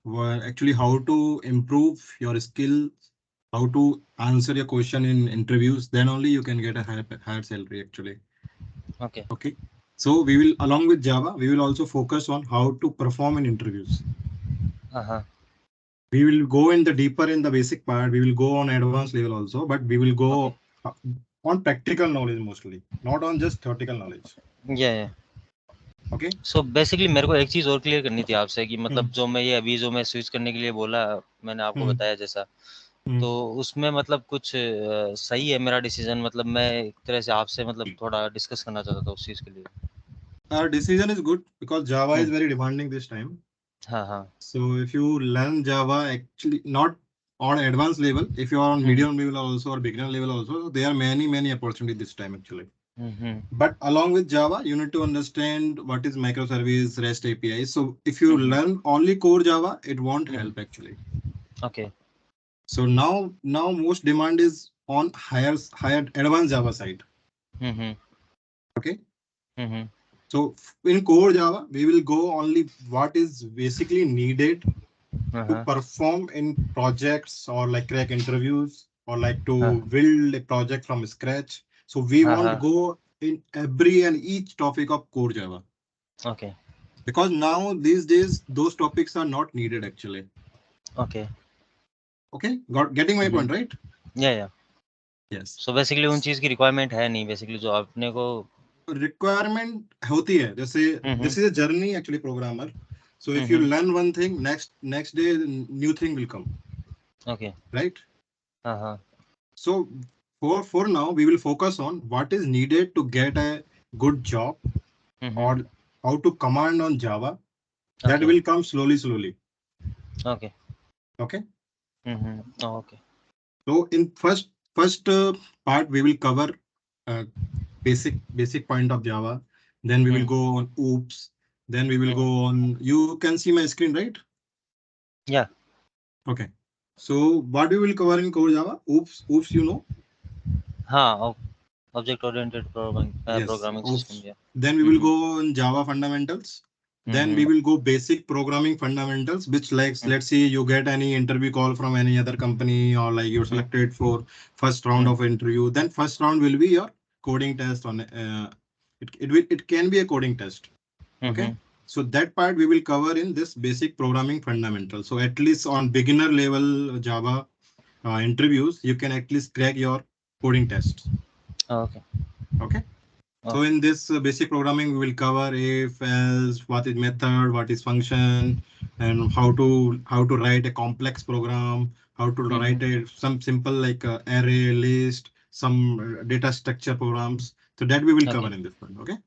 actually how to improve your skill, how to answer your question in interviews, then only you can get a higher salary actually. Okay. Okay. So we will, along with Java, we will also focus on how to perform in interviews. Uh-huh. We will go in the deeper in the basic part. We will go on advanced level also, but we will Okay. go on practical knowledge mostly, not on just theoretical knowledge. या Okay. So basically मेरे को एक चीज़ और clear करनी थी आपसे कि Hmm. मतलब जो मैं ये अभी जो मैं स्विच करने के लिए बोला, मैंने आपको Hmm. बताया जैसा, Hmm. तो उसमें मतलब कुछ सही है मेरा डिसीजन? मतलब मैं एक तरह से आपसे मतलब थोड़ा डिस्कस करना चाहता था उस चीज़ के लिए। Our decision is good because Java is hmm, very demanding this time. हाँ, हाँ। So if you learn Java, actually not on advanced level, if you are on hmm, medium level also or beginner level also, there are many opportunities this time actually. Hmm, hmm, But along with Java, you need to understand what is microservice, REST API. So if you hmm, hmm, learn only core Java, it won't hmm, help actually. Okay. So now most demand is on higher advanced Java side. Hmm, hmm, Okay. Hmm, hmm, So in core Java, we will go only what is basically needed हाँ, to हाँ, perform in projects or like crack interviews or like हाँ, to build a project from scratch. So we हाँ, won't हाँ, go in every and each topic of core Java okay, because now these days those topics are not needed actually. Okay. Okay, got getting my hmm, point, right? या। Yes. So basically उन चीज़ की requirement है नहीं basically जो आपने को। Requirement होती है जैसे हुँ, हुँ, this is a journey actually programmer. So hmm, if you hmm, learn one thing, next day new thing will come, okay. right? हाँ, हाँ। So for now we will focus on what is needed to get a good job hmm, hmm, or how to command on Java. That okay, will come slowly. Okay. Okay. Hmm, hmm, okay. So in first part we will cover uh, basic point of Java. Then we will hmm, go on oops. Then we will hmm, go on. You can see my screen, right? या। Okay. So what we will cover in core Java? Oops. You know. हाँ, object oriented Yes. Programming system Oops. या। Then we hmm, will hmm, go on Java fundamentals. Hmm, Then we hmm, will go basic programming fundamentals, which like hmm, let's say you get any interview call from any other company or like you're hmm, selected for first round hmm, of interview. Then first round will be your coding test on it can be a coding test. Hmm, Okay. Hmm, So that part we will cover in this basic programming fundamentals. So at least on beginner level Java interviews, you can at least crack your coding tests. Okay, Okay. So okay, in this basic programming, we will cover if, else, what is method, what is function, and how to write a complex program, how to hmm, hmm, write some simple like array list, some data structure programs. So that we will okay, cover in this one. Okay.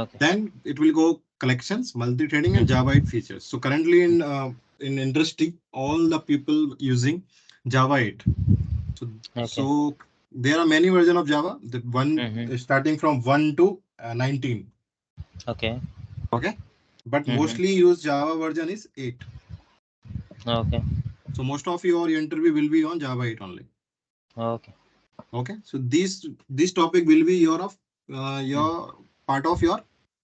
Okay, Then it will go collections, multi-threading, hmm, and Java 8 features. So currently in industry, all the people using Java 8. So, okay, so there are many versions of Java. The hmm, one hmm, starting from 1 to 19. Okay, Okay. But hmm, hmm, mostly used Java version is 8. Okay, So most of your interview will be on Java 8 only. Okay, Okay. So this topic will be hmm, your part of your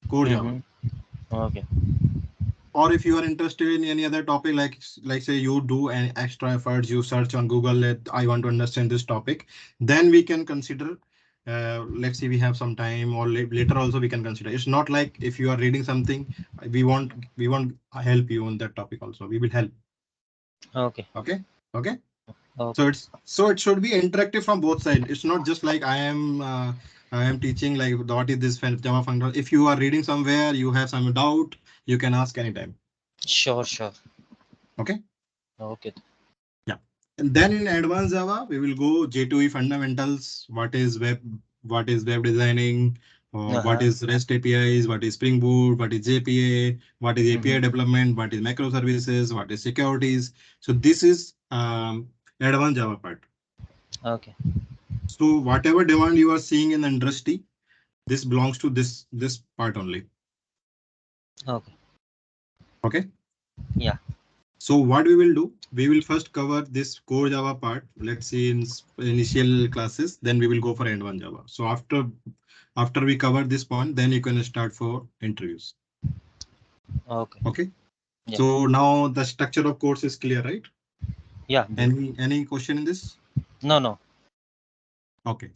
core hmm, Java. Hmm, okay, Or if you are interested in any other topic, like say you do an extra efforts, you search on Google that I want to understand this topic, then we can consider. Let's say we have some time, or later also we can consider. It's not like if you are reading something, we won't help you on that topic. Also, we will help. Okay, Okay, okay. Okay, So it should be interactive from both sides. It's not just like I am teaching like what is this Java function. If you are reading somewhere, you have some doubt, you can ask anytime. Sure, sure, Okay. Okay, Yeah. And then in advanced Java, we will go J2E fundamentals. What is web designing? What हाँ, is REST APIs? What is Spring Boot? What is JPA? What is hmm, API hmm, development? What is microservices? What is securities? So this is advanced Java part. Okay, So whatever demand you are seeing in the industry, this belongs to this part only. Okay, Okay. या, So what we will do, we will first cover this core Java part, let's see in initial classes, then we will go for advanced Java. So after we cover this point, then you can start for interviews. Okay, Okay. Yeah. So now the structure of course is clear, right? Yeah. Any question in this? No. Okay.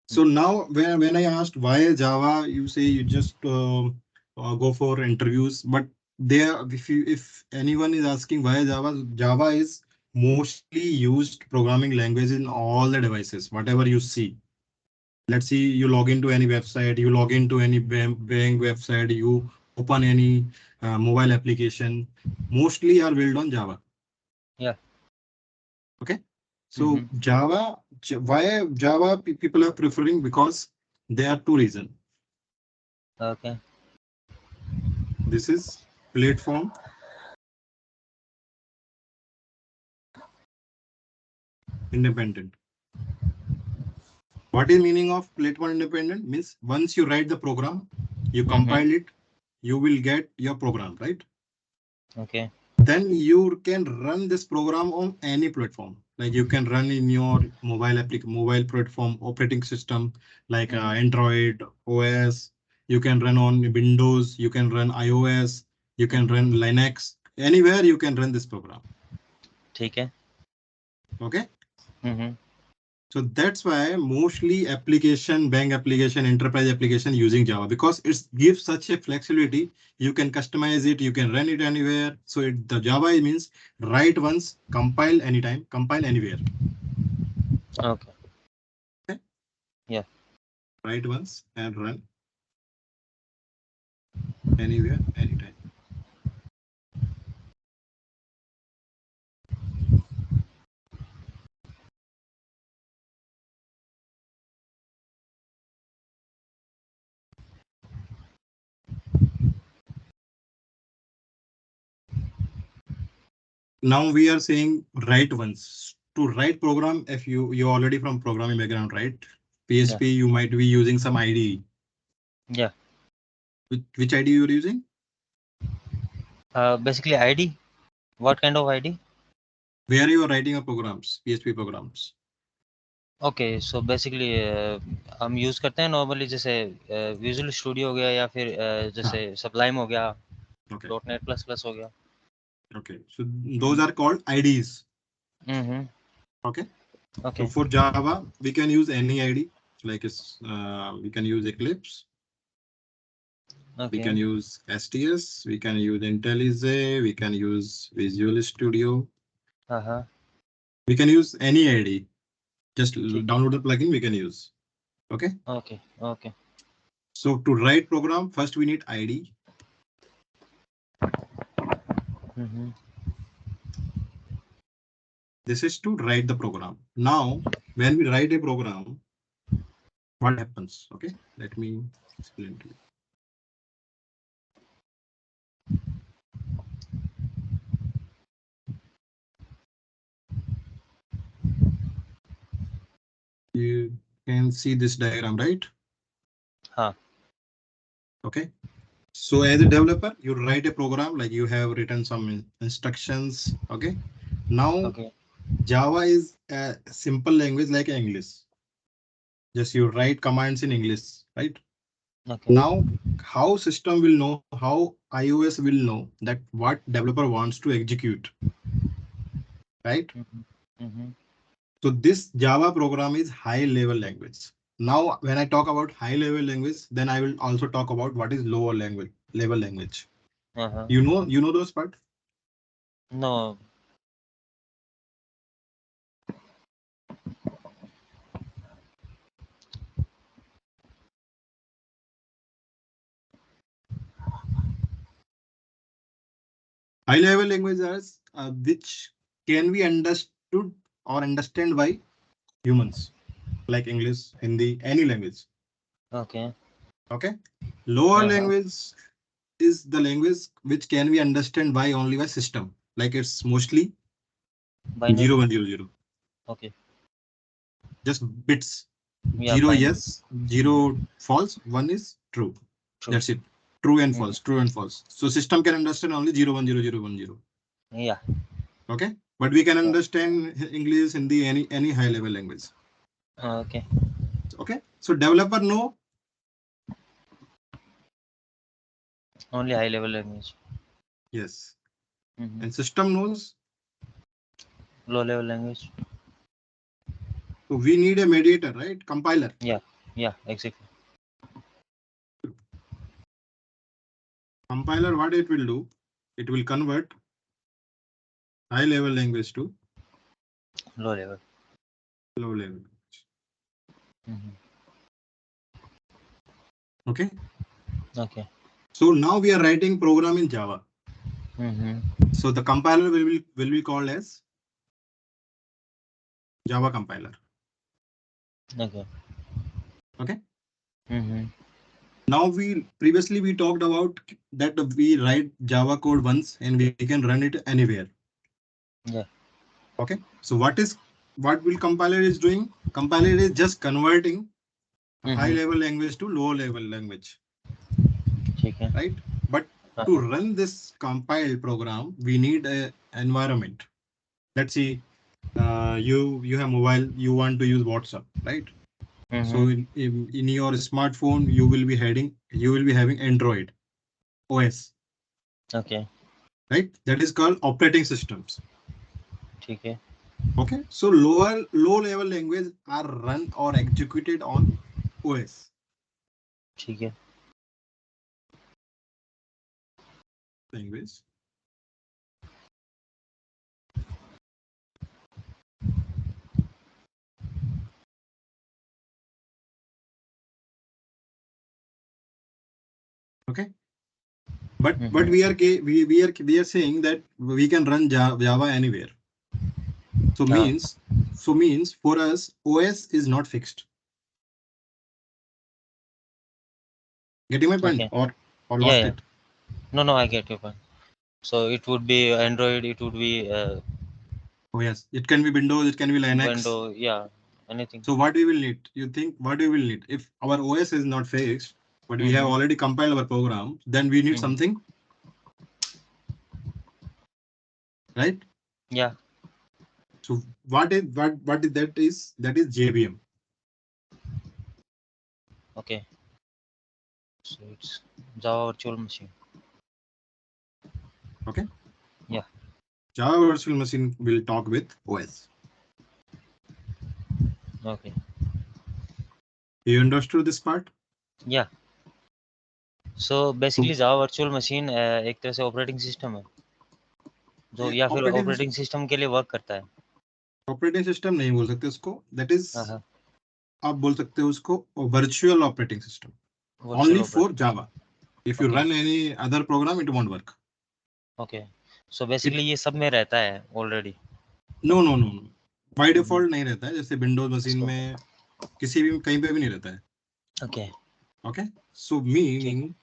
So now when I asked why Java, you say you just go for interviews, but there if anyone is asking why Java, Java is mostly used programming language in all the devices, whatever you see. Let's see, you log into any website, you log into any bank website, you open any mobile application, mostly are built on Java. Yeah. Okay. So Java, why Java people are preferring? Because there are two reasons. Okay. This is platform independent. What is meaning of platform independent? Means once you write the program, you compile it, you will get your program, right? Okay. Then you can run this program on any platform. Like you can run in your mobile platform operating system, like Android, OS. You can run on Windows. You can run iOS. You can run Linux. Anywhere you can run this program. ठीक है. Okay. Mm-hmm. So that's why mostly application, bank application, enterprise application using Java, because it gives such a flexibility. You can customize it, you can run it anywhere. So the Java means write once, compile anytime, compile anywhere. Okay. Okay? Yeah. Write once and run anywhere, anytime. Now we are saying write once. To write program, if you're already from programming background, right? Yeah. PHP, you might be using some IDE. Yeah. Which IDE you're using? Basically ID. What kind of ID? Where you are writing your programs, PHP programs. Okay so basically हम use करते हैं normally जैसे visual studio हो गया या फिर जैसे Sublime हो गया Okay. .NET प्लस प्लस हो गया. Okay. So those are called IDs. Okay. Okay. So for Java, we can use any ID. Like we can use Eclipse. We can use STS. We can use IntelliJ. We can use Visual Studio. We can use any ID. Just download the plugin. We can use. Okay. Okay. So to write program, first we need ID. This is to write the program. Now, when we write a program, what happens? Okay, let me explain to you. You can see this diagram, right? Okay. So as a developer, you write a program, like you have written some instructions. Okay. Now, Java is a simple language like English. Just you write commands in English, right? Now, how system will know, how iOS will know that what developer wants to execute, right? So this Java program is high level language. Now, when I talk about high level language, then I will also talk about what is lower level language. You know those part? No. High level language is which can be understood or understand by humans, like English, Hindi, any language. Okay. Lower language is the language which can be understood by only by system. Like it's mostly Binary. 0 1 0 0. Okay. Just bits. Yeah, 0 binary. yes, 0 false, 1 is true. That's it. True and false, true and false. So system can understand only 0 1 0 0 1 0. Yeah. Okay. But we can understand English, Hindi, any high level language. Okay. Okay. So developer know Only high level language. yes. and system knows low level language. So we need a mediator, right? Compiler. Yeah, exactly. Compiler, what it will do? It will convert high level language to low level. Low level. Okay. Okay. So now we are writing program in Java. So the compiler will be called as Java compiler. Okay. Okay. Now previously we talked about that we write Java code once and we can run it anywhere. Yeah. Okay. So what will compiler is doing? Compiler is just converting a high level language to low level language. Okay. Right. But to run this compiled program, we need an environment. Let's see, you have mobile, you want to use WhatsApp, right? So in your smartphone, you will be having Android OS. Okay. Right? That is called operating systems. Okay. Okay. So low level language are run or executed on OS. Okay. Language. Okay. But we are saying that we can run Java anywhere. So means for us OS is not fixed. Getting my point? Okay. Or lost it? No, I get your point. So it would be Android, it would be Oh yes, it can be Windows, it can be Linux. Windows, yeah, anything. So what we will need? You think what we will need? If our OS is not fixed, but we have already compiled our program, then we need something, right? Yeah. So what is that is? That is JVM. Okay. So it's Java Virtual Machine. Okay. Yeah. Java Virtual Machine will talk with OS. Okay. You understood this part? Yeah. So basically Java Virtual Machine एक तरह से operating system है जो या फिर operating system के लिए work करता है. ऑपरेटिंग सिस्टम नहीं बोल सकते उसको. दैट इज आप बोल सकते हो उसको virtual operating system. Only for Java. If you run any other program, it won't work. Okay. So basically ये सब में रहता है already. No. By default नहीं रहता है. जैसे विंडोज मशीन में किसी भी कहीं पे भी नहीं रहता है. Okay. So meaning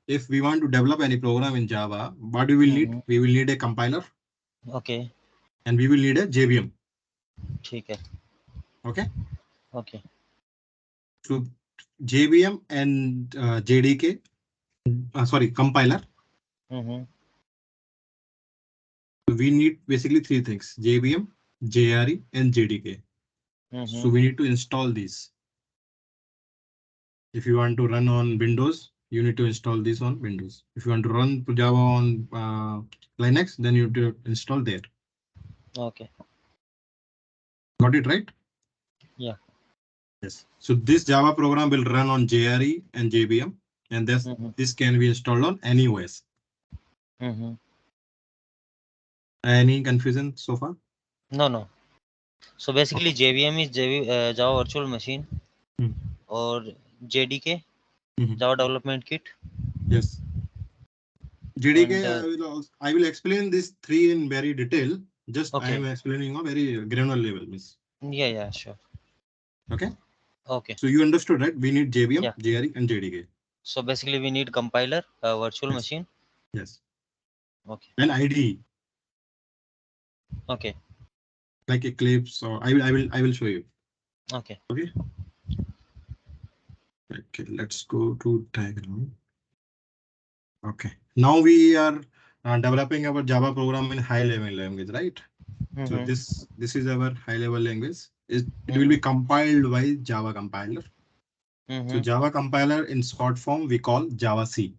if we want to develop any program in Java, what we will need? We will need a compiler. Okay. And we will need a JVM. ठीक है. Okay. So JVM and JDK. Sorry, compiler. So we need basically three things: JVM, JRE, and JDK. So we need to install these. If you want to run on Windows, you need to install this on Windows. If you want to run Java on Linux, then you need to install there. Okay. Got it right? Yeah. Yes. So this Java program will run on JRE and JVM, and this can be installed on any OS. Any confusion so far? No. So basically JVM is Java Virtual Machine or JDK, Java Development Kit. Yes. JDK, I will explain these three in very detail. Just I am explaining on very granular level, miss. Yeah, sure. Okay. Okay. So you understood, right? We need JVM, JRE, and JDK. So basically we need compiler, virtual machine. Yes. Okay. And IDE. Okay. Like Eclipse, or I will show you. Okay. Okay. Let's go to diagram. Okay. Now we are developing our Java program in high level language, right? So this is our high level language. It will be compiled by Java compiler. So Java compiler in short form we call Java C.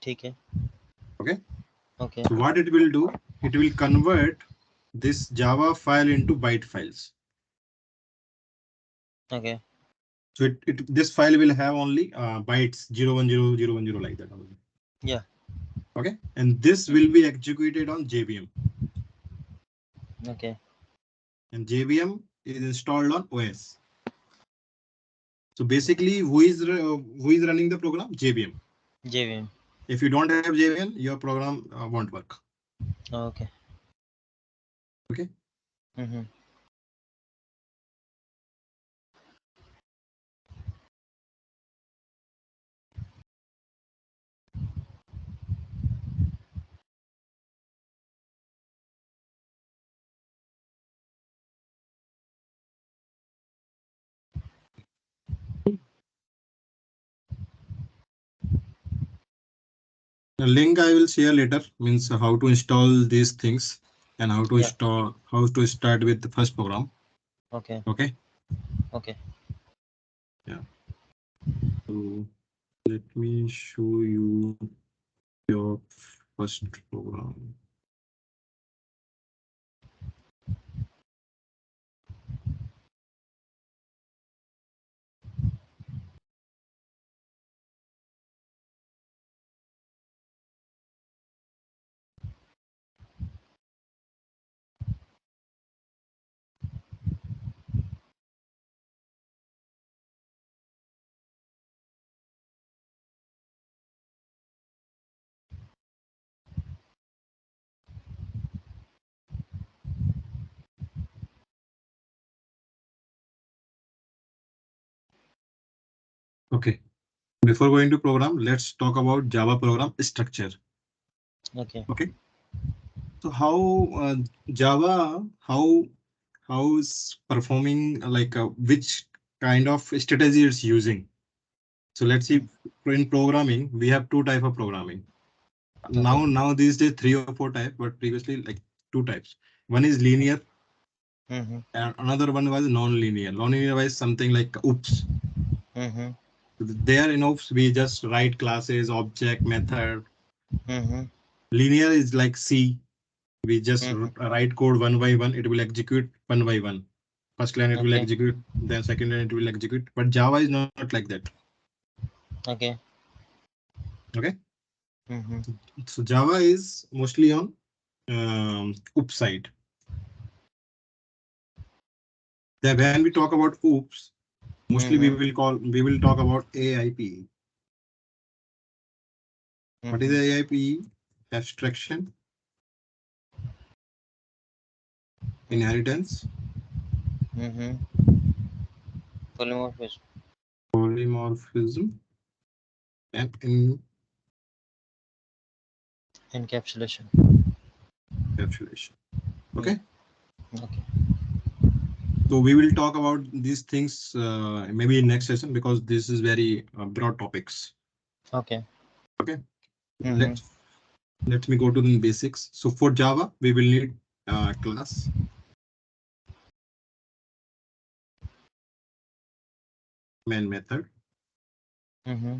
ठीक है. Okay. Okay. So what it will do, it will convert this Java file into byte files. Okay. So this file will have only bytes 010 010 like that only. Yeah. Okay, and this will be executed on JVM, Okay. and JVM is installed on OS. So basically, who is running the program? JVM. JVM. If you don't have JVM, your program won't work. Okay. Okay. Mm-hmm. The link I will share later means how to install these things and Yeah. how to start with the first program. Okay. Okay. Okay. Yeah. So let me show you your first program. Okay. Before going to program, let's talk about Java program structure. Okay. Okay. So how Java, how is performing, like which kind of strategy it's using. So let's see, in programming, we have two type of programming. Okay. Now these days 3 or 4 types, but previously like two types. One is linear Mm-hmm. and another one was non-linear. Non-linear was something like oops. Mm-hmm. There in oops, we just write classes, object, method. Mm-hmm. Linear is like C. We just Mm-hmm. write code one by one. It will execute one by one. First line it will Okay. execute, then second line it will execute. But Java is not like that. Okay. Okay. Mm-hmm. So Java is mostly on oops side. Then when we talk about oops, mostly Mm-hmm. we will talk about AIP. What is Mm-hmm. AIP? Abstraction, Mm-hmm. inheritance, Mm-hmm. Polymorphism. polymorphism, and Encapsulation. encapsulation. Yeah. Okay. Okay. So we will talk about these things maybe in next session because this is very broad topics. Okay. Okay. Mm-hmm. Let me go to the basics. So for Java, we will need class, main method. Mm-hmm.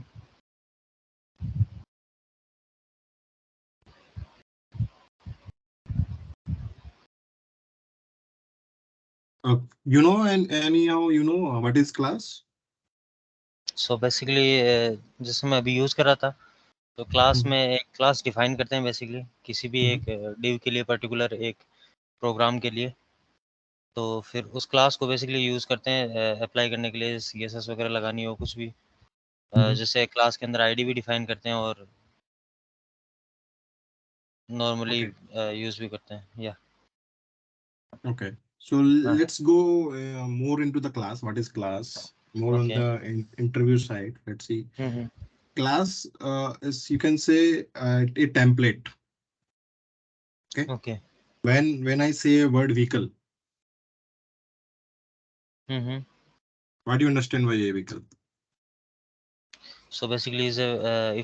You know, and anyhow, you know what is class? So basically जैसे मैं अभी use कर रहा था तो class Mhm. में एक class define करते हैं बेसिकली किसी भी एक Mhm. डिव के लिए पर्टिकुलर एक प्रोग्राम के लिए तो फिर उस क्लास को बेसिकली यूज़ करते हैं अप्लाई करने के लिए सीएसएस वगैरह लगानी हो कुछ भी Mhm. जैसे क्लास के अंदर आईडी भी डिफाइन करते हैं और नॉर्मली Okay. यूज़ भी करते हैं या Okay. So हाँ let's go more into the class. What is class? More on okay the interview side. Let's see. Hmm Class is, you can say, a template. Okay. Okay When I say a word vehicle, hmm what do you understand by a vehicle? so basically is a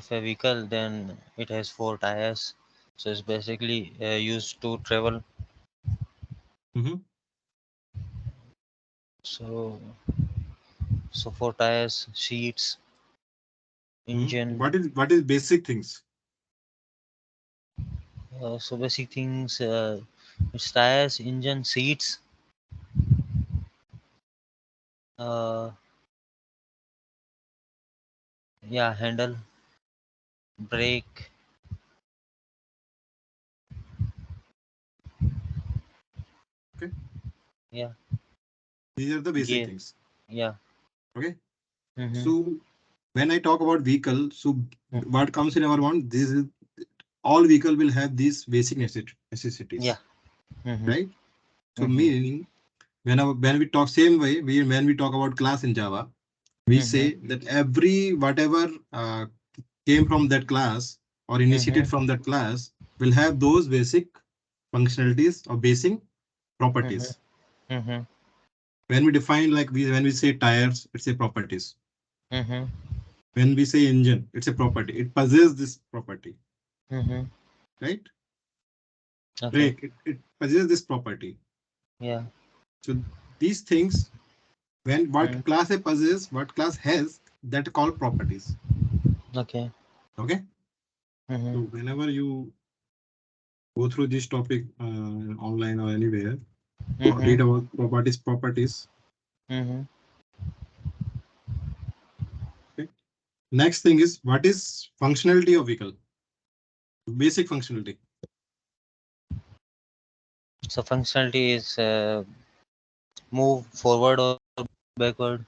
if a vehicle then it has four tires so it's basically used to travel Mhm. so so four tires seats Mhm. engine What is basic things? So basic things, it's tires, engine, seats, uh, yeah, handle, brake, Okay, yeah, these are the basic gear, things. yeah. Okay, Mm-hmm. so when I talk about vehicle, so Mm. what comes in our mind? This is all vehicle will have these basic Yeah. necessities, Mm-hmm. right? So Mm-hmm. meaning when we talk same way, when we talk about class in Java, we Mm-hmm. say that every whatever came from that class or Mm-hmm. initiated from that class will have those basic functionalities or basic Mm-hmm. properties. Mm-hmm. When we define like when we say tires, it's a properties. Mm-hmm. When we say engine, it's a property. It possesses this property, Mm-hmm. right? Okay. Brake, it possesses this property. Yeah. So these things, when Mm. what class a possesses, what class has, that called properties. Okay. Okay. Mm-hmm. So whenever you go through this topic online or anywhere, Mm-hmm. read about properties. Mm-hmm. Okay. Next thing is what is functionality of vehicle? Basic functionality. So functionality is move forward or backward,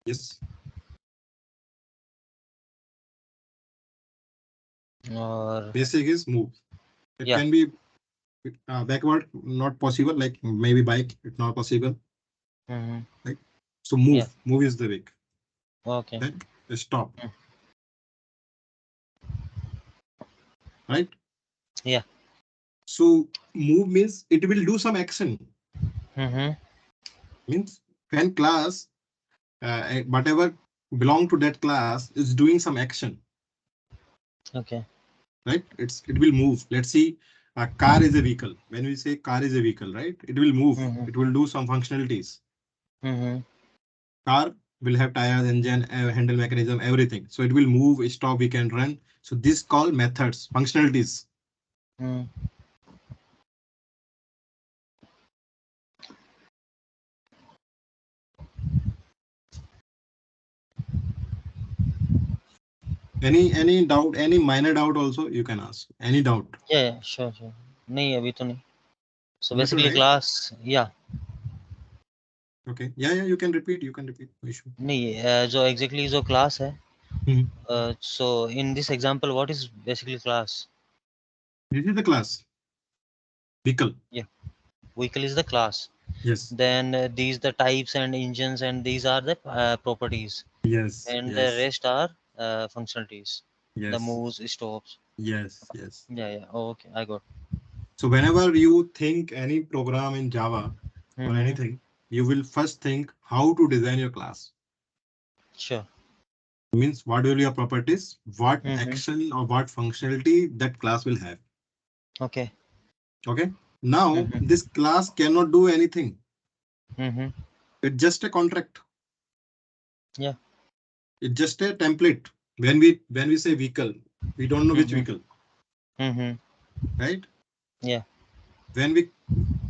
Yes. or Basic is move. It yeah. can be backward, not possible. Like maybe bike, it's not possible. Mm-hmm. Right. So Yeah. move is the way. Okay. Then stop. Mm. Right. Yeah. So move means it will do some action. Mm-hmm. Means when class whatever belong to that class is doing some action, Okay. right? It will move. Let's see, a car is a vehicle. When we say car is a vehicle, right? It will move. Mm-hmm. It will do some functionalities. Mm-hmm. Car will have tires, engine, handle mechanism, everything. So it will move, stop, we can run. So this called methods, functionalities. Mm. Any doubt, any minor doubt also you can ask. Any doubt. Yeah, yeah, sure, sure. नहीं अभी तो नहीं. So Understood, basically right? class, yeah. Okay. Yeah, you can repeat. You can repeat. No issue. नहीं जो exactly जो class है. Mhm. So in this example, what is basically class? This is the class. Vehicle. Yeah, vehicle is the class. Yes. Then these the types and engines, and these are the properties, Yes. and the Yes. rest are functionalities. The Yes. moves, stops. Yes. Yes. Yeah, yeah. Oh, okay, I got. So whenever you think any program in Java or Mm-hmm. anything, you will first think how to design your class. Sure. Means what will your properties, what Mm-hmm. action or what functionality that class will have. Okay. Okay. Now Mm-hmm. this class cannot do anything. Mm-hmm. It's just a contract. Yeah. It's just a template. When we say vehicle, we don't know which Mm-hmm. vehicle, Mm-hmm. right? Yeah. When we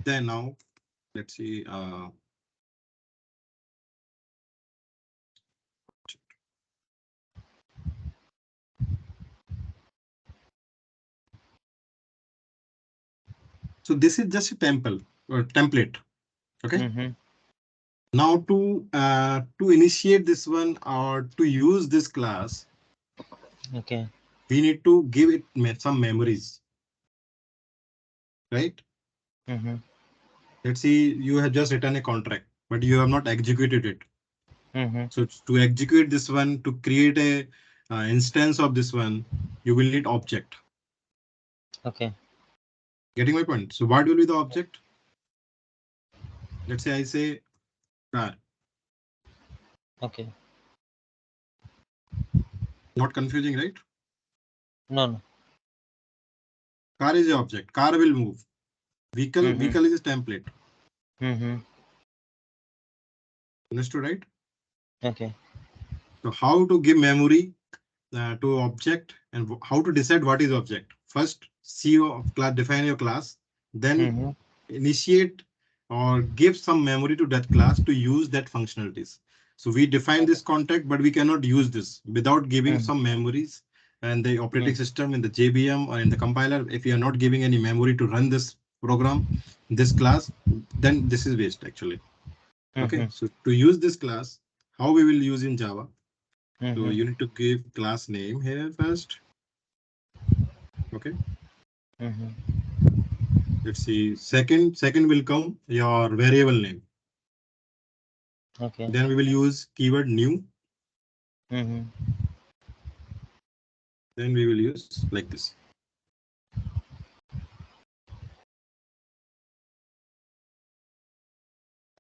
then now let's see. So this is just a template. Okay. Mm-hmm. Now to initiate this one or to use this class, Okay. we need to give it some memories, right? Mm-hmm. Let's see, you have just written a contract, but you have not executed it. Mm-hmm. So to execute this one, to create a instance of this one, you will need object. Okay. Getting my point? So what will be the object? Let's say I say car. Okay. Not confusing, right? No, no. Car is the object. Car will move. Vehicle Mm-hmm. vehicle is a template. Mm-hmm. Understood, right? Okay. So how to give memory to object and how to decide what is object. First, see your class, define your class, then Mm-hmm. initiate or give some memory to that class to use that functionalities. So we define this contact, but we cannot use this without giving Mm-hmm. some memories and the operating system in the JVM or in the compiler. If you are not giving any memory to run this program, this class, then this is waste actually. Okay, Mm-hmm. so to use this class, how we will use in Java? So Mm-hmm. you need to give class name here first. Okay, Mm-hmm. let's see. Second will come your variable name. Okay. Then we will use keyword new. Mm-hmm. Then we will use like this.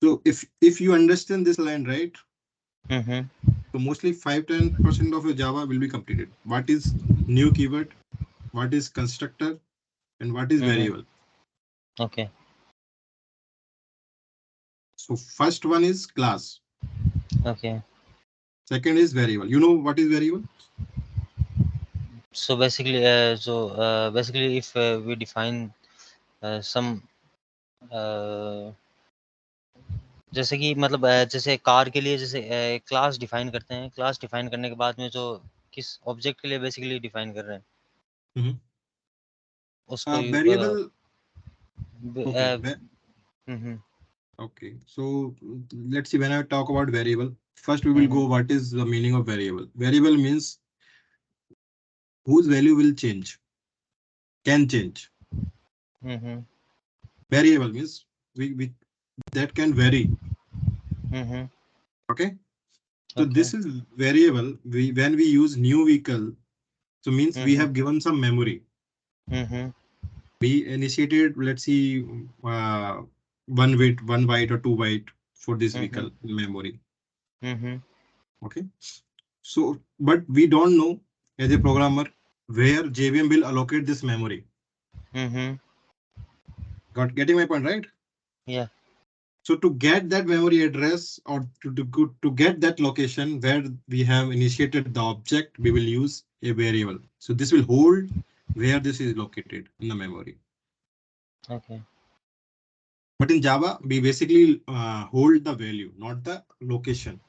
So if you understand this line right, Mm-hmm. so mostly 5-10% of your Java will be completed. What is new keyword? What is constructor? And what is Mm-hmm. variable? Okay. So first one is class. Okay. Second is variable. You know what is variable? So basically, if we define some जैसे कि मतलब जैसे car के लिए जैसे class define करते हैं, class define करने के बाद में जो किस ऑब्जेक्ट के लिए बेसिकली डिफाइन कर रहे हैं Mhm. उसको Variable. ब- Okay. A, hmm Okay. So let's see. When I talk about variable, first we will hmm go what is the meaning of variable. Variable means whose value will change, can change. Hmm Variable means we that can vary. Hmm Okay. So okay this is variable. When we use new vehicle, so means we hmm have given some memory. Hmm We initiated, let's see, uh, 1 byte or 2 byte for this hmm vehicle memory. Hmm Okay. So, but we don't know as a programmer where JVM will allocate this memory. Hmm Getting my point, right? या So to get that memory address or to get that location where we have initiated the object, we will use a variable. So this will hold where this is located in the memory. Okay But in Java, we basically hold the value, not the location.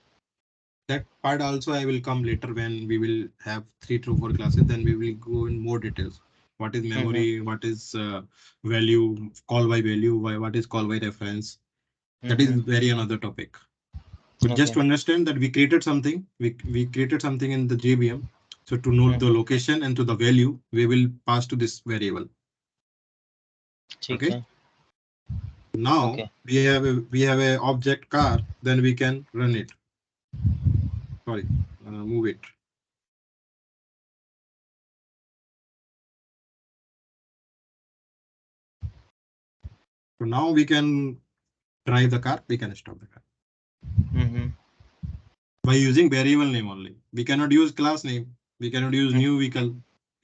That part also I will come later when we will have 3 to 4 classes. Then we will go in more details. What is hmm memory? What is value? Call by value? What is call by reference? That is hmm very another topic. But just okay to understand that we created something, we created something in the JVM. So to know the hmm location and to the value, we will pass to this variable. ठीक Okay. है Now okay we have a object car. Then we can run it. Sorry, move it. So now we can drive the car. We can stop the car hmm by using variable name only. We cannot use class name. We cannot use new vehicle.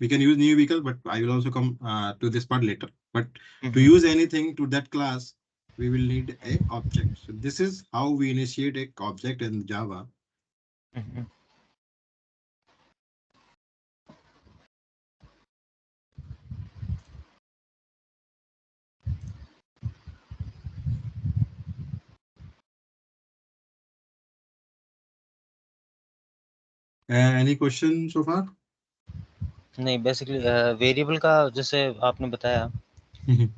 We can use new vehicle, but I will also come to this part later. But to hmm use anything to that class, we will need a object. So this is how we initiate a object in Java. Hmm Any question so far? नहीं basically variable का जैसे आपने बताया Mhm.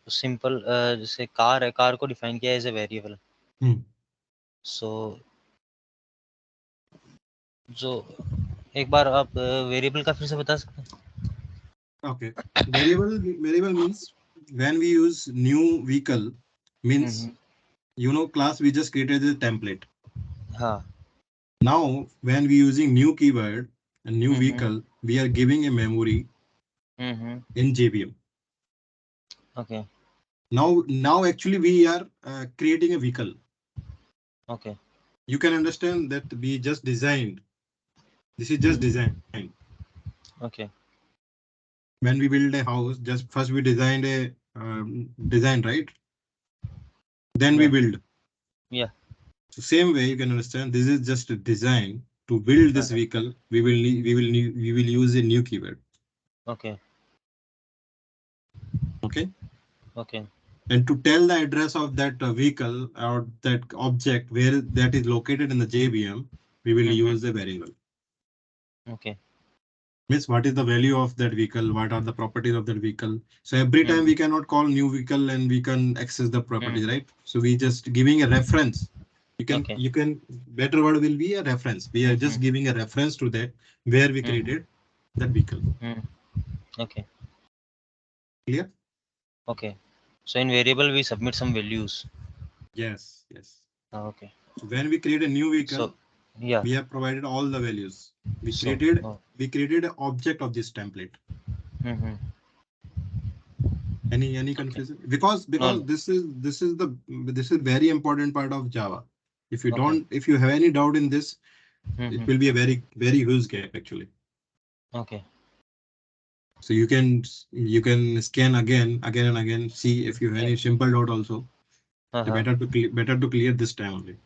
Simple जैसे car है car को define किया as a variable Hmm. सो जो एक बार आप वेरिएबल का फिर से बता सकते हैं Okay. Variable means when we use new vehicle means class we just created a template. हाँ Now when we using new keyword and new hmm vehicle, we are giving a memory in JVM. Okay Now actually we are creating a vehicle. Okay You can understand that we just designed. This is just design. Okay When we build a house, just first we designed a design, right? Then we या build. या So same way you can understand this is just a design. To build this vehicle, we will use a new keyword. Okay Okay. Okay. And to tell the address of that vehicle or that object where that is located in the JVM, we will Mm-hmm. use the variable. Okay. Means what is the value of that vehicle? What are the properties of that vehicle? So every time Mm-hmm. we cannot call new vehicle and we can access the properties, Mm-hmm. right? So we just giving a reference. Okay. You can better word will be a reference. We are Mm-hmm. just giving a reference to that where we Mm-hmm. created that vehicle. Mm. Okay. Clear? Okay. So in variable we submit some values. Yes, yes. Okay. So when we create a new vehicle, So yeah. we have provided all the values. So oh. We created an object of this template. Mm-hmm. Any Okay. confusion? No, Because no. this is very important part of Java. Okay. If you have any doubt in this, it Mm-hmm. will be a very huge gap actually. Okay. So you can scan again and again, see if you have Yeah. any simple doubt also. So Uh-huh. better to clear this time only.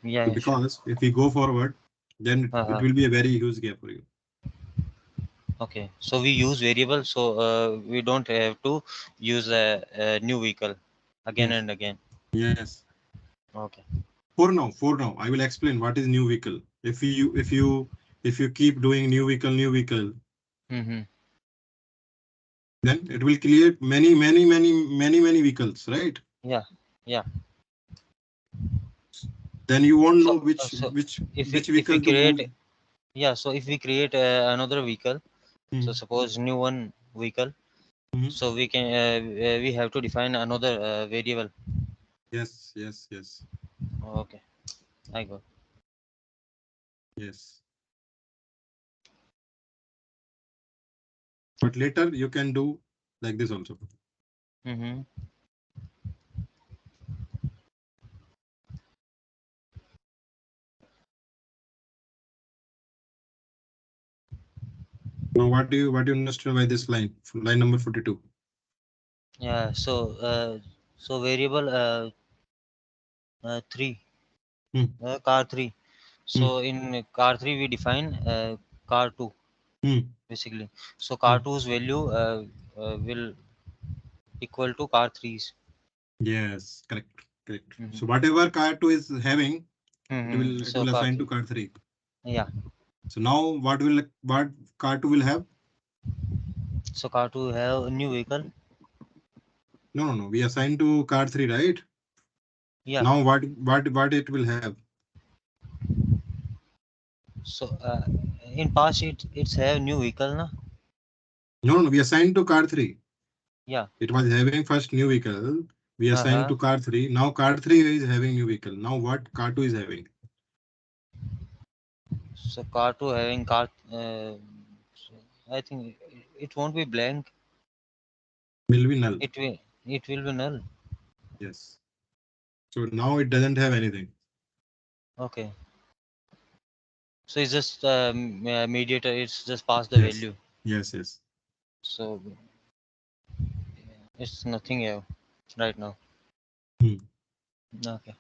Yeah, So yeah, sure. because if we go forward, then it Uh-huh. will be a very huge gap for you. Okay. So we use variable, so we don't have to use a new vehicle again Yes. and again. Yes. Okay. For now, I will explain what is new vehicle. If you keep doing new vehicle, Mm-hmm. then it will create many vehicles, right? Yeah. Yeah. Then you won't So know which if we vehicle to move. create, yeah, so if we create another vehicle, so Mhm. suppose new one vehicle, Mhm. so we have to define another variable. Yes, yes, yes, Okay, I got. yes. But later you can do like this also. Mm-hmm. Now, what do you understand by this line? Line number 42. Yeah. So variable three, Hmm. car three. Hmm. So in car three we define car two Hmm. basically. So Hmm. car two's value will equal to car three's. Yes, correct, correct. Mm-hmm. So whatever car 2 is having, Mm-hmm. it So will car assign to three. car 3. Yeah. So now what car 2 will have? So car two have a new vehicle. No. We assign to car 3, right? Yeah. Now what it will have? So in past it's have new vehicle na. No. We assigned to car 3. Yeah. It was having first new vehicle. We assigned Uh-huh. to car 3. Now car 3 is having new vehicle. Now what car 2 is having? So car two having car. So I think it won't be blank. Will be null. It will be null. Yes. So now it doesn't have anything. Okay. So it's just mediator. It's just pass the Yes. value. Yes. So it's nothing here right now. Hmm. Okay.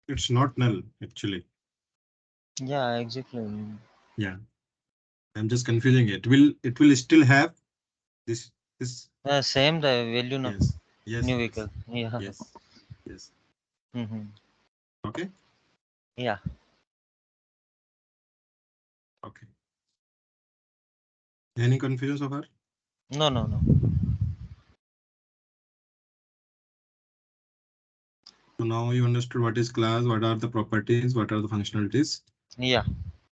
It's not null actually. Yeah. Exactly. Yeah. I'm just confusing it. It will still have this this. Same the value now. Yes. Yes. New Yes. vehicle. Yeah. Yes. Yes. Mm-hmm. Okay. Yeah. Okay. Any confusion so far? No. No. No. So now you understood what is class, what are the properties, what are the functionalities, Yeah.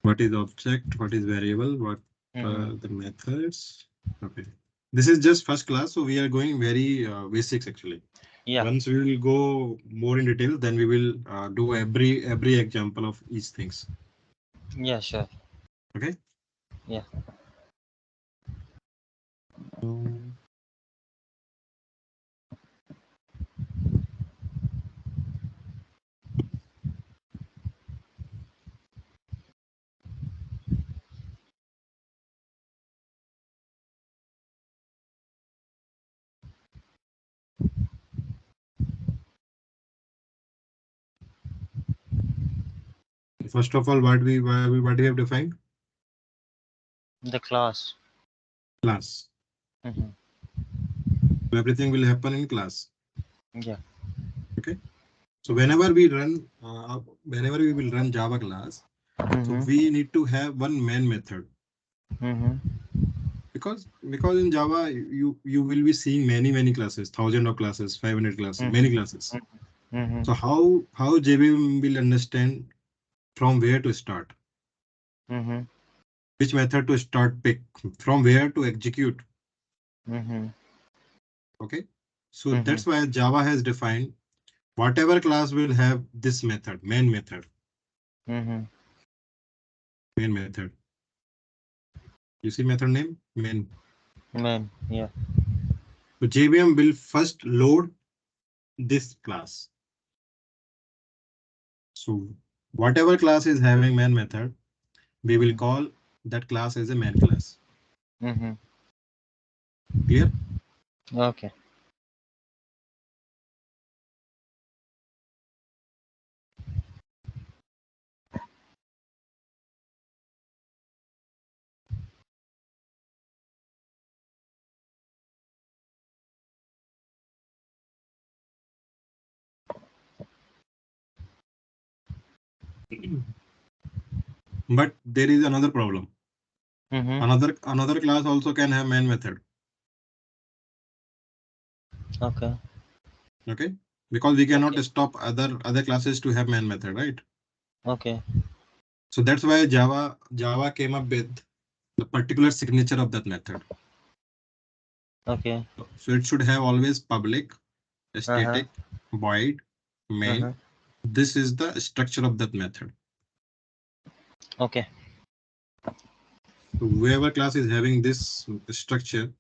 what is object, what is variable, what Mm-hmm. are the methods. Okay. This is just first class, so we are going very basics actually. Yeah. Once we will go more in detail, then we will do every example of each things. Yeah. Sure. Okay. Yeah. So first of all, what we have defined? The class. Class. Mm-hmm. Everything will happen in class. Yeah. Okay. So whenever we will run Java class, so Mm-hmm. we need to have one main method, Mm-hmm. because in Java you will be seeing many classes, thousand of classes, 500 classes, many classes. Mm-hmm. Mm-hmm. So how JVM will understand from where to start, Mm-hmm. which method to start pick, from where to execute. Mm-hmm. Okay. So Mm-hmm. that's why Java has defined whatever class will have this method, Mm-hmm. main method. You see method name main. Man, yeah. So JVM will first load this class. So whatever class is having main method, we will Mm-hmm. call that class as a main class. Mm-hmm. Clear? Okay. But there is another problem. Mm-hmm. Another class also can have main method. Okay. Okay, because we cannot Okay. stop other classes to have main method, right? Okay. So that's why Java came up with the particular signature of that method. Okay. So it should have always public, Uh-huh. static, void, Uh-huh. main. This is the structure of that method. Okay. So whoever class is having this structure,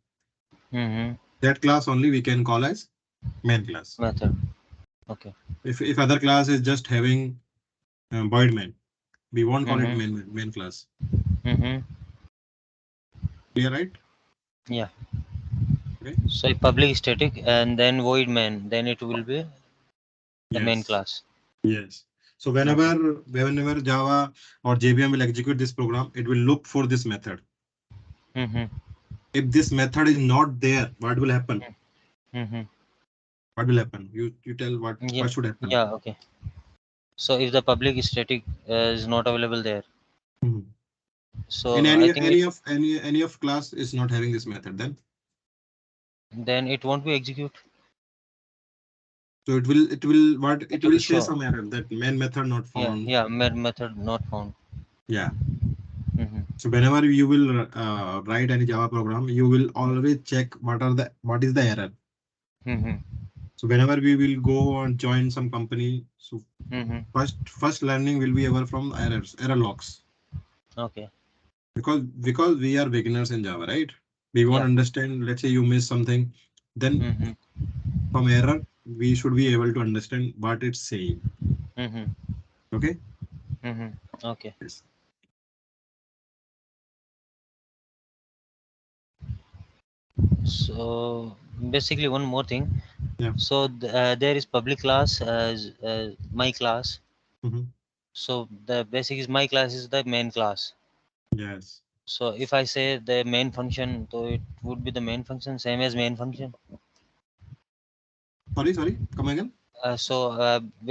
Mm-hmm. that class only we can call as main class. Method. Okay. If other class is just having void main, we won't call it Mm-hmm. main class. Mm-hmm. Clear, right? Yeah. Okay. So if public static and then void main, then it will be the main Yes. class. Yes. So Okay. whenever Java or JVM will execute this program, it will look for this method. Mm-hmm. If this method is not there, what will happen? Mm-hmm. What will happen? You tell Yeah. what should happen. Yeah. Okay. So if the public static is not available there, Mhm. In so I think it any of class is not having this method, then it won't be execute. so it It will will say show. some error that main method not Yeah. found. Yeah. Method not found. Yeah. Mm-hmm. So whenever you will write any Java program, you will always check what is the error. Mm-hmm. So whenever we will go and join some company, so Mm-hmm. first learning will be ever from error logs, Okay. because we are beginners in Java, right? We won't Yeah. understand. Let's say you miss something, then Mm-hmm. from error we should be able to understand what it's saying. Mm-hmm. Okay. Mm-hmm. Okay. Yes. So basically one more thing. Yeah. So there is public class as my class. Mhm. So the basic is my class is the main class. Yes. So if I say the main function, so it would be the main function same as main function. Sorry. Come again.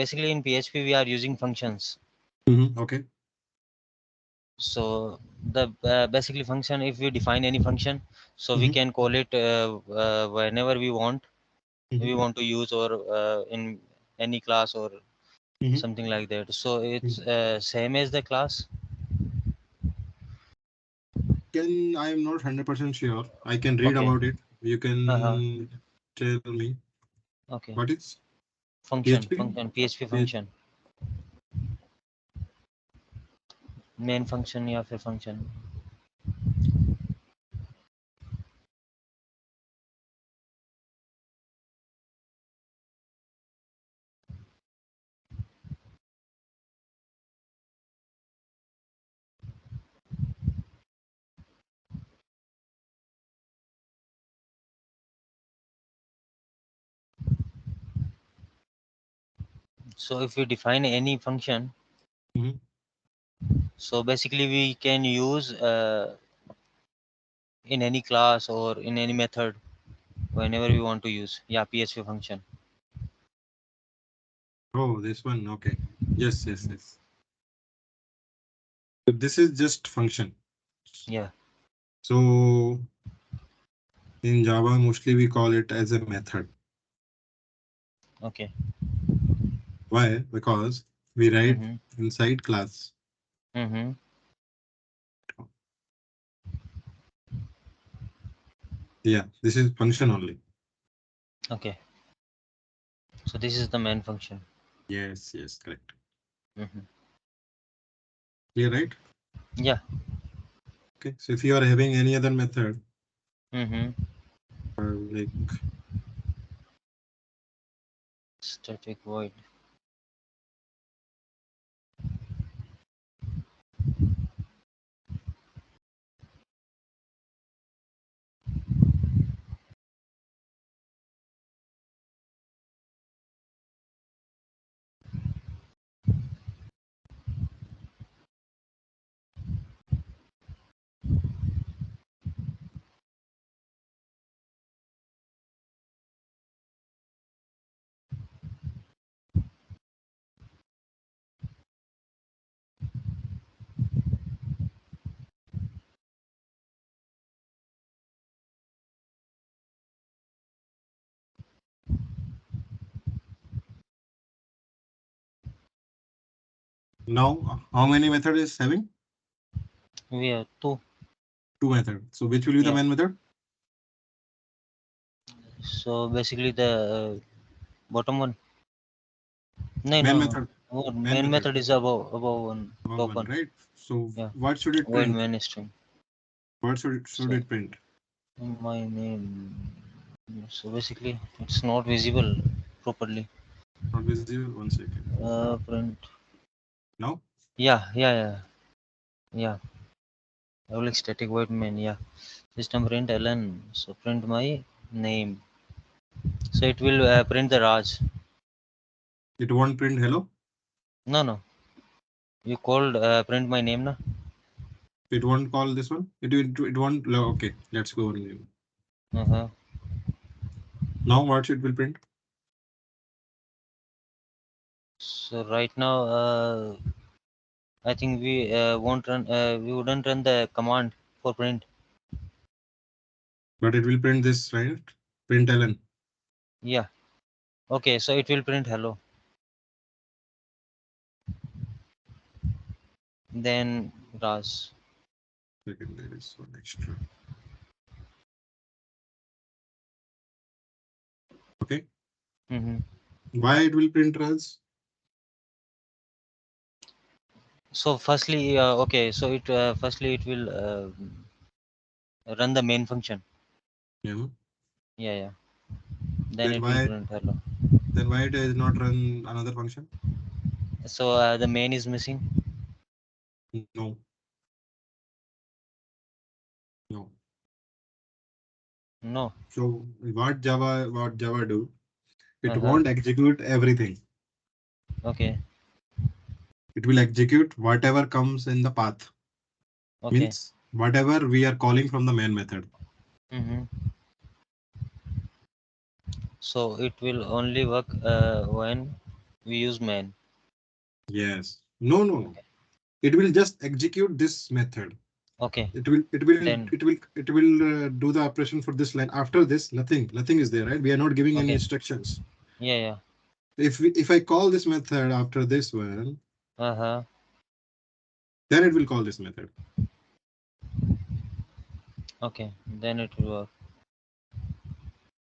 Basically in PHP we are using functions. Okay. So the basically function, if we define any function, so we Mhm. can call it whenever we Mhm. want to use, or in any class or Mhm. something like that. So it's Mhm. same as the class. I am not 100% sure. I can read Okay. about it. You Uh-huh. can tell me Okay. what is PHP. Function PHP function, main function या फिर function. So if we define any function, Mhm. so basically we can use in any class or in any method whenever we want to use. Yeah, PHP function. Oh, this one. Okay. Yes, yes, Mhm. yes. So this is just function. Yeah. So in Java, mostly we call it as a method. Okay. Why? Because we write Mm-hmm. inside class. Mm-hmm. Yeah, this is function only. Okay. So this is the main function. Yes, yes, correct. Mm-hmm. Clear, right? Yeah. Okay. So if you are having any other method, Mm-hmm. like Static void. now, how many method is having? We have two. Two method. So which will be the Yeah. main method? So basically the bottom one. No, Main no, no. method. Our Main main method. method is above one, Above top one, one. right? So Yeah. what should it Void print? main string. What should So it print? my name. So basically it's not visible properly. Not visible. One second. Print. Now, Yeah, yeah, yeah, yeah. Public static void main. Yeah. System print ln. So print my name. So it will print the Raj. it won't print hello. No, no. You called print my name, na? It won't call this one. It won't. Okay, let's go on. Uh-huh. Now what it will print? So right now, I think we won't run. We wouldn't run the command for print. But it will print this, right? Print ln. Yeah. Okay. So it will print hello. Then Raj. Second, there is one extra. Okay. Mm-hmm. Why it will print Raj? So firstly, okay. So it firstly it will run the main function. Yeah. Yeah, yeah. Then Then it will why print hello. then why it does not run another function? So the main is missing. No, no. No. So what Java do? It Uh-huh. won't execute everything. Okay. It will execute whatever comes in the path. Okay. Means whatever we are calling from the main method. Mm-hmm. So it will only work when we use main. Yes. No, no, no. Okay. It will just execute this method. Okay. It will it will Then it will it will do the operation for this line. After this, nothing is there, right? We are not giving any okay. instructions. Yeah, yeah. If I call this method after this one, Uh-huh. then it will call this method. Okay. Then it will work.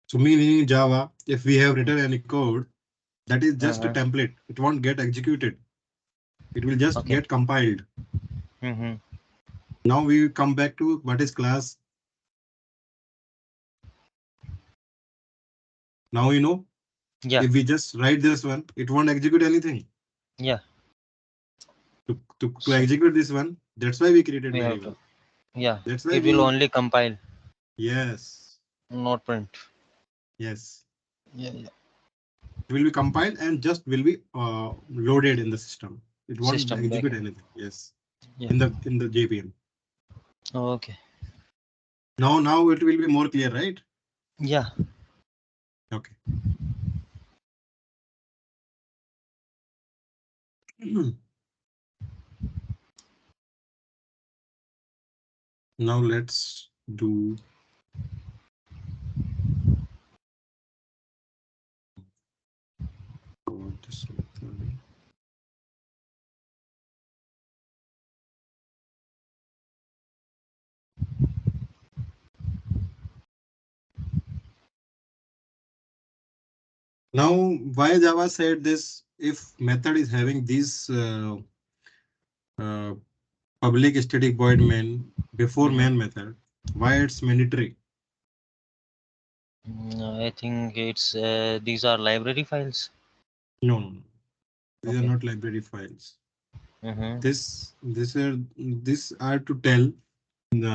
So meaning in Java, if we have Mm. written any code, that is just a Uh-huh. template. It won't get executed. It will just Okay. get compiled. Mm-hmm. Now we come back to what is class. Now you know, Yeah. if we just write this one, it won't execute anything. Yeah. To So execute this one, that's why we created we have to. variable. Yeah. That's why It will we, only compile, yes, not print. yes. Yeah, yeah. It will be compiled and just will be loaded in the system. It won't System execute backend. anything. Yes, Yeah. in the JVM. Okay. Now it will be more clear, right? Yeah. Okay. Now let's do this method. Now, why Java said this? If method is having these uh, public static void main before Mm-hmm. main method, why it's mandatory? I think it's these are library files. No, no, no. These are Okay. not library files. Mm-hmm. This are to tell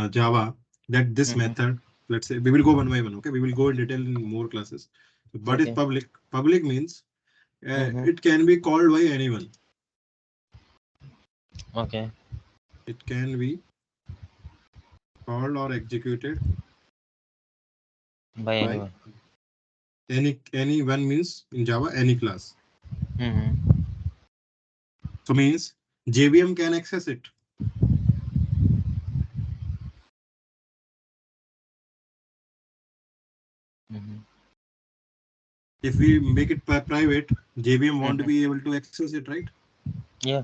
Java that this Mm-hmm. method, let's say we will go one by one. Okay, we will go in detail in more classes. But it's Okay. public. Public means Mm-hmm. it can be called by anyone. Okay. It can be called or executed By by anyone. anyone means in Java any class. Mm-hmm. So means JVM can access it. Mm-hmm. If we make it private, JVM won't Mm-hmm. be able to access it, right? Yeah.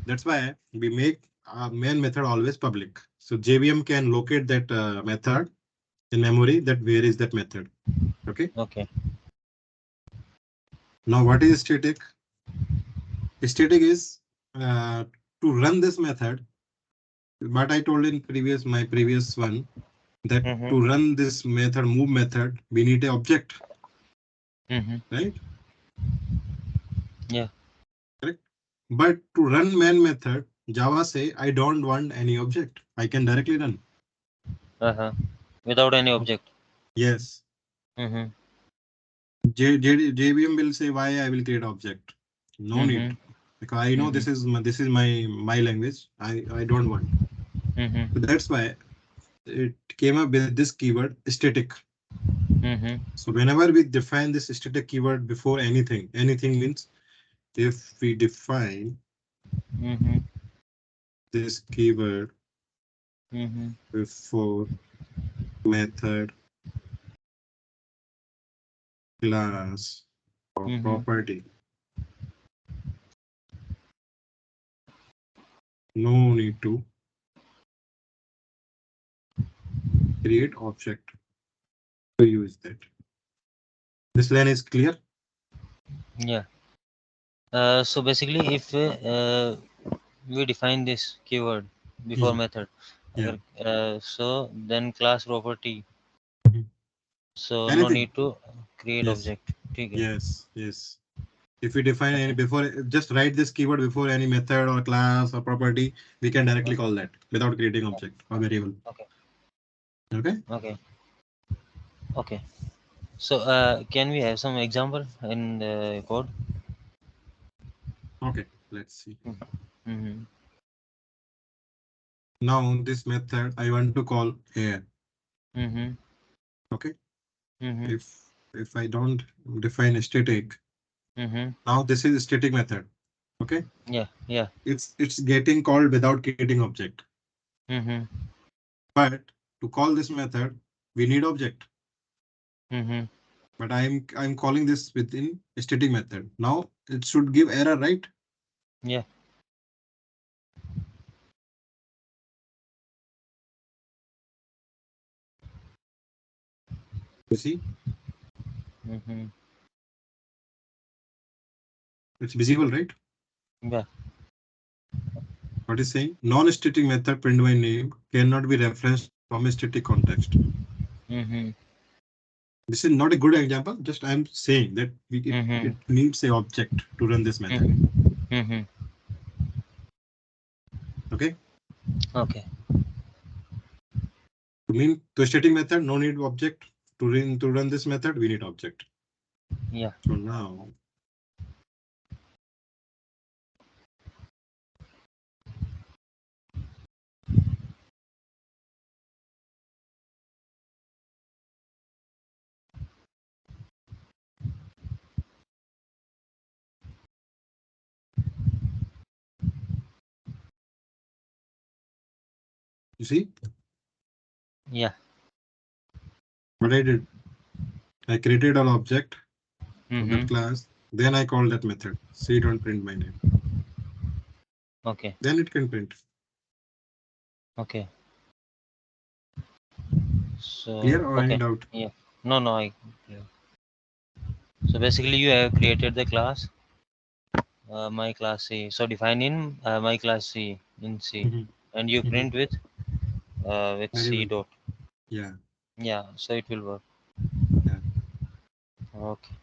That's why we make our main method always public. So JVM can locate that method in memory that where is that method. Okay. Okay. Now what is static? Static is to run this method. But I told in my previous one that Mm-hmm. to run this method, move method, we need a object, Mm-hmm. right? Yeah. Correct. But to run main method, Java say I don't want any object. I can directly run. Uh-huh. Without any Okay. object. Yes. Mm-hmm. JVM will say why I will create object. No Mm-hmm. need. Because I know Mm-hmm. this is my language. I don't want. Mm-hmm. So that's why it came up with this keyword static. Mm-hmm. So whenever we define this static keyword before anything means if we define Mm-hmm. this keyword Mm-hmm. before method, class, or Mm-hmm. property, no need to create object to use that. This line is clear? Yeah. So basically, if we define this keyword before Hmm. method, Yeah. so then class property. Mhm. So no Anything. need to create Yes. object. Okay. Yes. If we define any Okay. before, just write this keyword before any method or class or property, we can directly Okay. call that without creating object or variable. Okay. Okay. Okay. Okay. So can we have some example in the code? Okay. Let's see. Mm-hmm. Now this method I want to call here. Mm-hmm. Okay. Mm-hmm. If I don't define static, Mm-hmm. now this is static method. Okay. Yeah. Yeah. It's getting called without creating object. Mm-hmm. But to call this method, we need object. Mm-hmm. But I'm calling this within static method. Now it should give error, right? Yeah. You see, Mm-hmm. it's visible, right? Yeah. What is saying? Non-static method print by name cannot be referenced from a static context. Mm-hmm. This is not a good example. Just I'm saying that Mm-hmm. it needs a object to run this method. Mm-hmm. Mm-hmm. Okay. Okay. To mean to static method, no need object. To run this method, we need object. Yeah. So now You see Yeah. what I did? I created an object of that Mm-hmm. class. Then I call that method. See, don't print my name. Okay. Then it can print. Okay. So Clear or any okay. doubt? Yeah. No, no. Yeah. So basically, you have created the class, my class C. So define in my class C in C, Mhm. and you Mhm. print with Very C well. dot. Yeah. Yeah. So it will work. Yeah. Okay.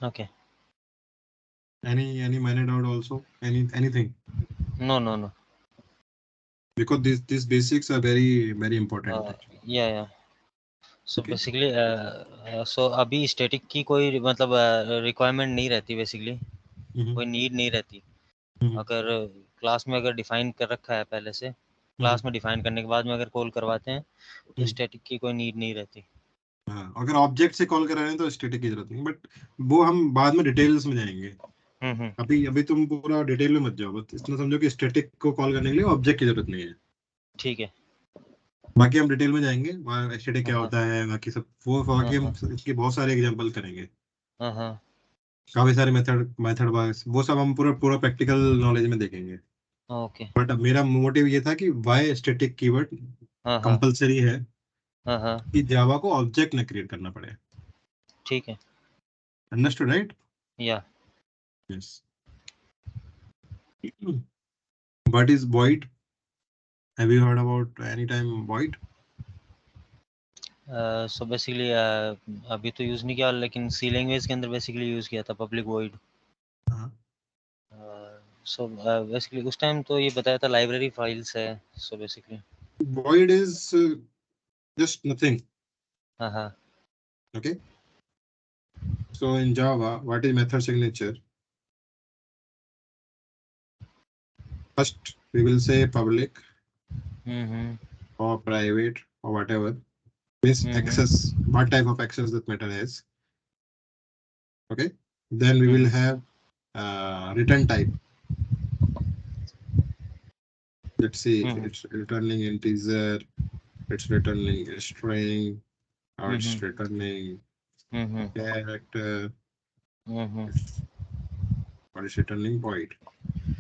Okay. Any minor doubt also? Anything? No, no, no. Because these basics are very important actually. Yeah, yeah. So Okay. Basically so अभी static की कोई मतलब requirement नहीं रहती basically, Mm-hmm. कोई need नहीं रहती। Mm-hmm. अगर क्लास में अगर डिफाइन कर रखा है पहले से, Mm-hmm. क्लास में डिफाइन करने के बाद में अगर कॉल करवाते हैं तो Mm-hmm. स्टैटिक की कोई नीड नहीं रहती। हाँ, अगर ऑब्जेक्ट से कॉल करा रहे हैं तो स्टैटिक की जरूरत नहीं, बट वो हम बाद में डिटेल्स में जाएंगे। हम्म। अभी अभी तुम पूरा डिटेल में मत जाओ, बस इतना समझो कि स्टैटिक को कॉल करने के लिए ऑब्जेक्ट की जरूरत नहीं है। ठीक है। बाकी हम डिटेल में जाएंगे, वहाँ स्टैटिक हाँ क्या हाँ होता है, बाकी सब वो हाँ बाकी हम हाँ इसके बहुत सारे एग्जांपल करेंगे। हाँ हाँ। काफी सारे मेथड मेथड वाइज वो सब हम पूरा पूरा प्रैक्टिकल नॉलेज में देखेंगे। ओके। बट अब मेरा मोटिव ये था कि वाई स्टैटिक कीवर्ड हाँ हाँ कंपलसरी है हाँ हाँ। कि जावा को ऑब्जेक्ट न क्रिएट करना पड़े। ठीक है। Understood right? या yes. What is void? Have you heard about any time void? So basically अभी तो यूज़ नहीं किया, लेकिन सी लैंग्वेज के अंदर बेसिकली यूज़ किया था पब्लिक वॉइड। हाँ। सो बेसिकली उस टाइम तो ये बताया था लाइब्रेरी फाइल्स है, so basically. Void is just nothing. हाँ हाँ। Okay. So in Java, what is method signature? First, we will say public hmm or private or whatever. Means hmm access, what type of access that method has. Okay. Then we will hmm have return type. Let's see, hmm it's returning integer, it's returning a string, or hmm it's returning hmm character, hmm it's, or it's returning void.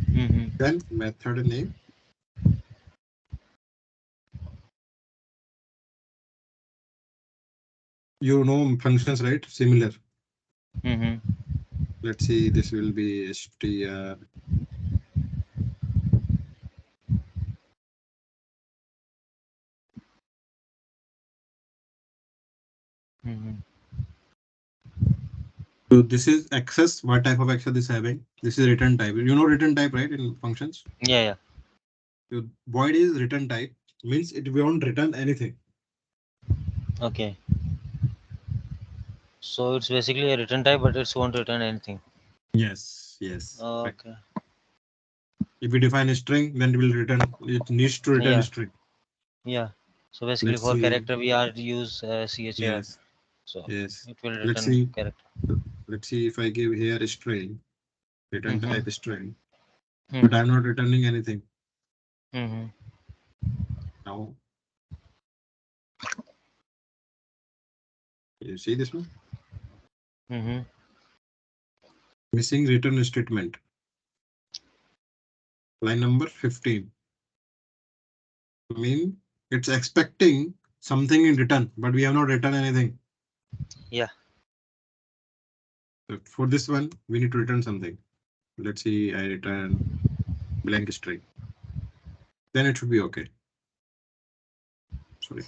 Hmm Then method name. You know functions, right? Similar. Hmm Let's see, this will be str. Hmm. So this is access. What type of access this having? This is return type. You know return type, right? In functions. या So void is return type, means it won't return anything. Okay. So it's basically a return type but it's won't return anything. Yes, yes. Right. Okay. If we define a string, then it will return. It needs to return a Yeah, string. yeah. So basically Let's for see. character we are use char. Yes, So yes. it will Let's return see. character. Let's see if I give here a string, return Mm-hmm. type string, but Mm-hmm. I'm not returning anything. Mm-hmm. Now, you see this one? Mm-hmm. Missing return statement. Line number 15. Mean it's expecting something in return, but we have not written anything. Yeah. So for this one, we need to return something. Let's see, I return blank string. Then it should be okay. Sorry.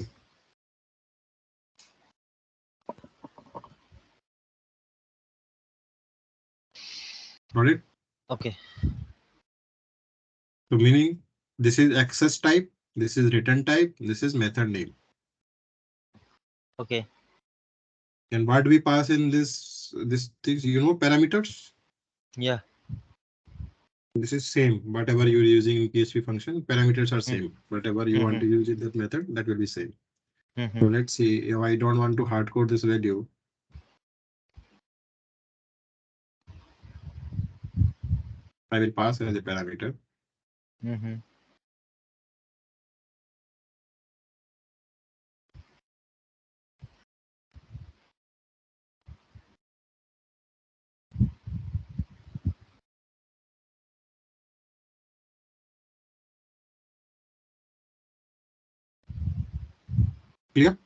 Got it? Okay. So meaning this is access type, this is return type, this is method name. Okay. And what we pass in this things, you know, parameters. Yeah. This is same. Whatever you're using in PHP function, parameters are Mm-hmm. same. Whatever you want to use in that method, that will be same. Mm-hmm. So let's see if I don't want to hard code this value. I will pass as a parameter. Mm-hmm. Clear?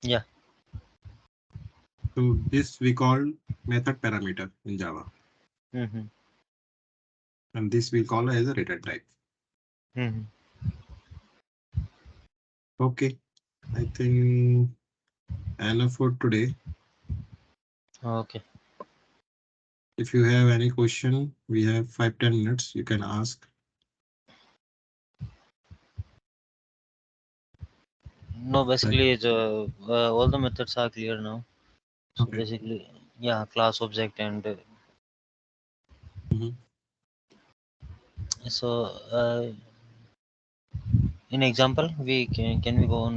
Yeah. So this we call method parameter in Java, Mm-hmm. and this we call as a return type. Mm-hmm. Okay, I think enough for today. Okay. If you have any question, we have 5-10 minutes. You can ask. No, Like, basically, all the methods are clear now. So okay. basically, yeah, class object and Mhm. so in example, we can we go on